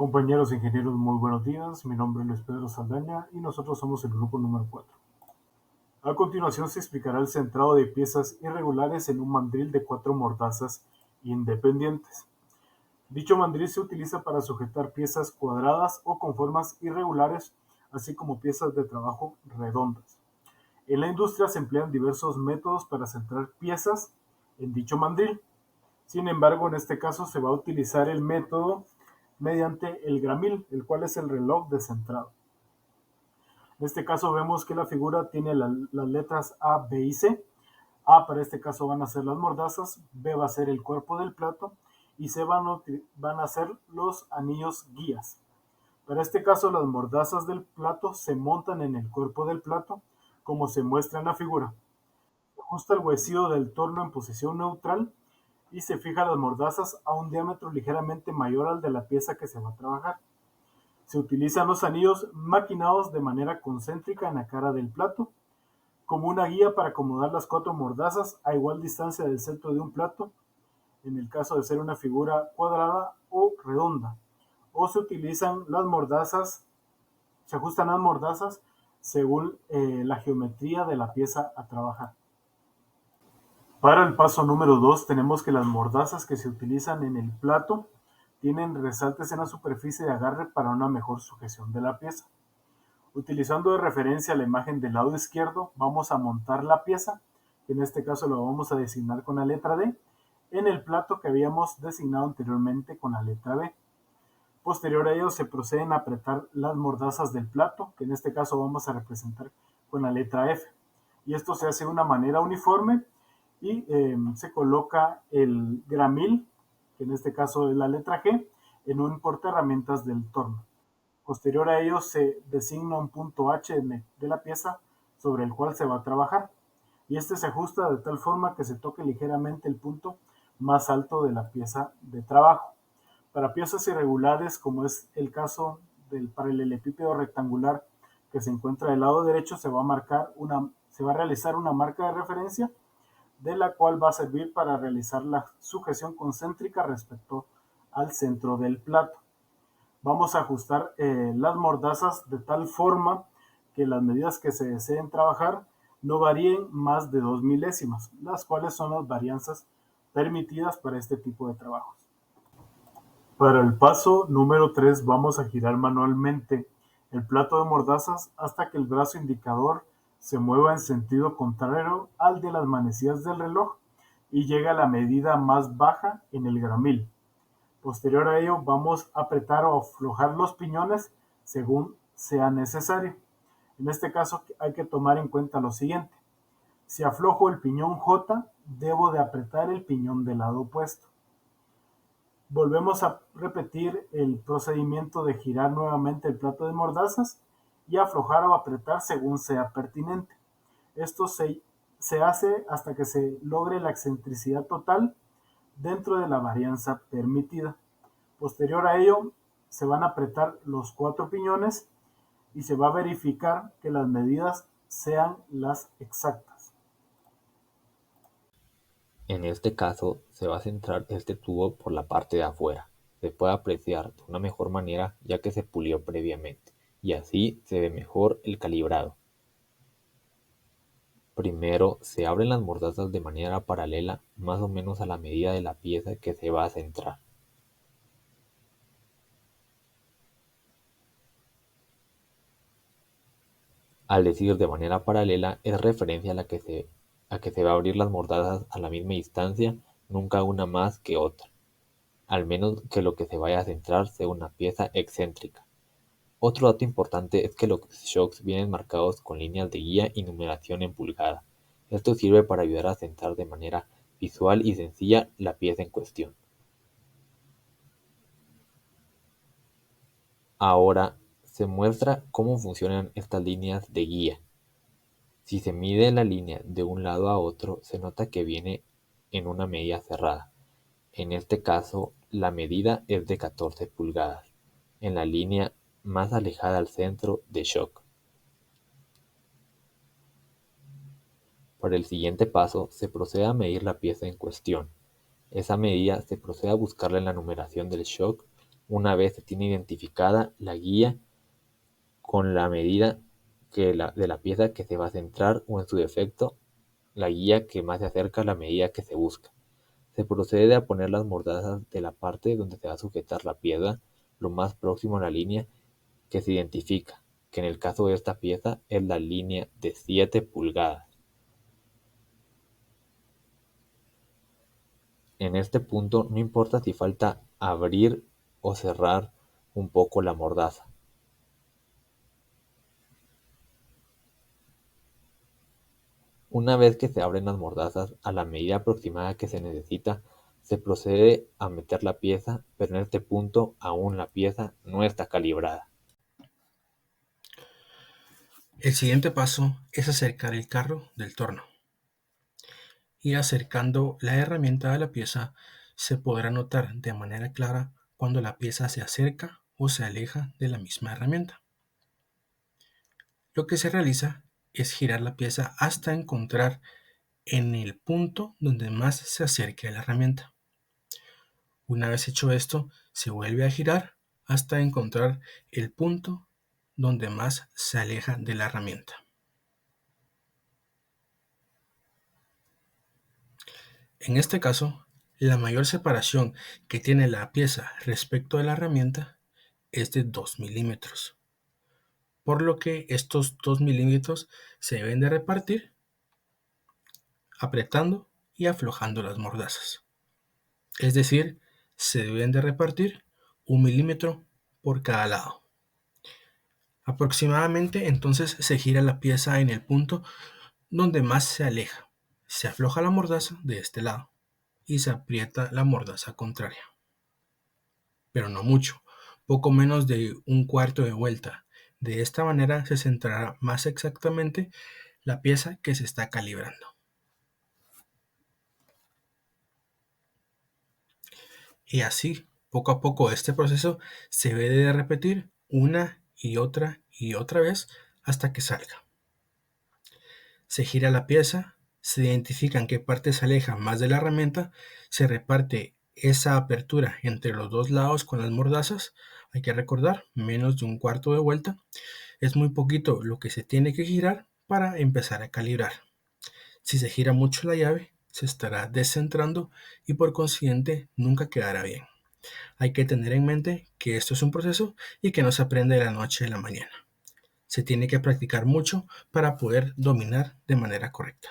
Compañeros ingenieros, muy buenos días. Mi nombre es Luis Pedro Saldaña y nosotros somos el grupo número 4. A continuación se explicará el centrado de piezas irregulares en un mandril de 4 mordazas independientes. Dicho mandril se utiliza para sujetar piezas cuadradas o con formas irregulares, así como piezas de trabajo redondas. En la industria se emplean diversos métodos para centrar piezas en dicho mandril. Sin embargo, en este caso se va a utilizar el método mediante el gramil, el cual es el reloj de centrado. En este caso vemos que la figura tiene las letras A, B y C. A para este caso van a ser las mordazas, B va a ser el cuerpo del plato y C van a ser los anillos guías. Para este caso las mordazas del plato se montan en el cuerpo del plato como se muestra en la figura. Se ajusta el huesillo del torno en posición neutral y se fija las mordazas a un diámetro ligeramente mayor al de la pieza que se va a trabajar. Se utilizan los anillos maquinados de manera concéntrica en la cara del plato, como una guía para acomodar las 4 mordazas a igual distancia del centro de un plato, en el caso de ser una figura cuadrada o redonda. O se utilizan las mordazas, se ajustan las mordazas según la geometría de la pieza a trabajar. Para el paso número 2 tenemos que las mordazas que se utilizan en el plato tienen resaltes en la superficie de agarre para una mejor sujeción de la pieza. Utilizando de referencia la imagen del lado izquierdo, vamos a montar la pieza, que en este caso lo vamos a designar con la letra D, en el plato que habíamos designado anteriormente con la letra B. Posterior a ello se proceden a apretar las mordazas del plato, que en este caso vamos a representar con la letra F. Y esto se hace de una manera uniforme y se coloca el gramil, que en este caso es la letra G, en un portaherramientas del torno. Posterior a ello se designa un punto H de la pieza sobre el cual se va a trabajar y este se ajusta de tal forma que se toque ligeramente el punto más alto de la pieza de trabajo. Para piezas irregulares, como es el caso del paralelepípedo rectangular que se encuentra del lado derecho, se va a realizar una marca de referencia de la cual va a servir para realizar la sujeción concéntrica respecto al centro del plato. Vamos a ajustar las mordazas de tal forma que las medidas que se deseen trabajar no varíen más de 2 milésimas, las cuales son las varianzas permitidas para este tipo de trabajos. Para el paso número 3 vamos a girar manualmente el plato de mordazas hasta que el brazo indicador se mueva en sentido contrario al de las manecillas del reloj y llegue a la medida más baja en el gramil. Posterior a ello vamos a apretar o aflojar los piñones según sea necesario. En este caso hay que tomar en cuenta lo siguiente. Si aflojo el piñón J, debo de apretar el piñón del lado opuesto. Volvemos a repetir el procedimiento de girar nuevamente el plato de mordazas y aflojar o apretar según sea pertinente. Esto se hace hasta que se logre la excentricidad total dentro de la varianza permitida. Posterior a ello, se van a apretar los 4 piñones y se va a verificar que las medidas sean las exactas. En este caso, se va a centrar este tubo por la parte de afuera. Se puede apreciar de una mejor manera ya que se pulió previamente, y así se ve mejor el calibrado. Primero, se abren las mordazas de manera paralela más o menos a la medida de la pieza que se va a centrar. Al decir de manera paralela es referencia a que se va a abrir las mordazas a la misma distancia, nunca una más que otra, al menos que lo que se vaya a centrar sea una pieza excéntrica. Otro dato importante es que los shocks vienen marcados con líneas de guía y numeración en pulgada. Esto sirve para ayudar a centrar de manera visual y sencilla la pieza en cuestión. Ahora se muestra cómo funcionan estas líneas de guía. Si se mide la línea de un lado a otro, se nota que viene en una medida cerrada. En este caso, la medida es de 14 pulgadas, en la línea más alejada al centro de shock. Para el siguiente paso, se procede a medir la pieza en cuestión. Esa medida se procede a buscarla en la numeración del shock Una vez se tiene identificada la guía con la medida de la pieza que se va a centrar o en su defecto la guía que más se acerca a la medida que se busca. Se procede a poner las mordazas de la parte donde se va a sujetar la pieza lo más próximo a la línea que se identifica, que en el caso de esta pieza es la línea de 7 pulgadas. En este punto no importa si falta abrir o cerrar un poco la mordaza. Una vez que se abren las mordazas a la medida aproximada que se necesita, se procede a meter la pieza, pero en este punto aún la pieza no está calibrada. El siguiente paso es acercar el carro del torno. Y acercando la herramienta a la pieza, se podrá notar de manera clara cuando la pieza se acerca o se aleja de la misma herramienta. Lo que se realiza es girar la pieza hasta encontrar en el punto donde más se acerque a la herramienta. Una vez hecho esto, se vuelve a girar hasta encontrar el punto donde más se aleja de la herramienta. En este caso, la mayor separación que tiene la pieza respecto a la herramienta es de 2 milímetros, por lo que estos 2 milímetros se deben de repartir apretando y aflojando las mordazas. Es decir, se deben de repartir 1 milímetro por cada lado. Aproximadamente entonces se gira la pieza en el punto donde más se aleja. Se afloja la mordaza de este lado y se aprieta la mordaza contraria. Pero no mucho, poco menos de un cuarto de vuelta. De esta manera se centrará más exactamente la pieza que se está calibrando. Y así, poco a poco, este proceso se debe de repetir una y otra vez hasta que salga. Se gira la pieza, se identifican qué partes se alejan más de la herramienta, se reparte esa apertura entre los dos lados con las mordazas. Hay que recordar, menos de un cuarto de vuelta. Es muy poquito lo que se tiene que girar para empezar a calibrar. Si se gira mucho la llave, se estará descentrando y por consiguiente nunca quedará bien. Hay que tener en mente que esto es un proceso y que no se aprende de la noche a la mañana. Se tiene que practicar mucho para poder dominar de manera correcta.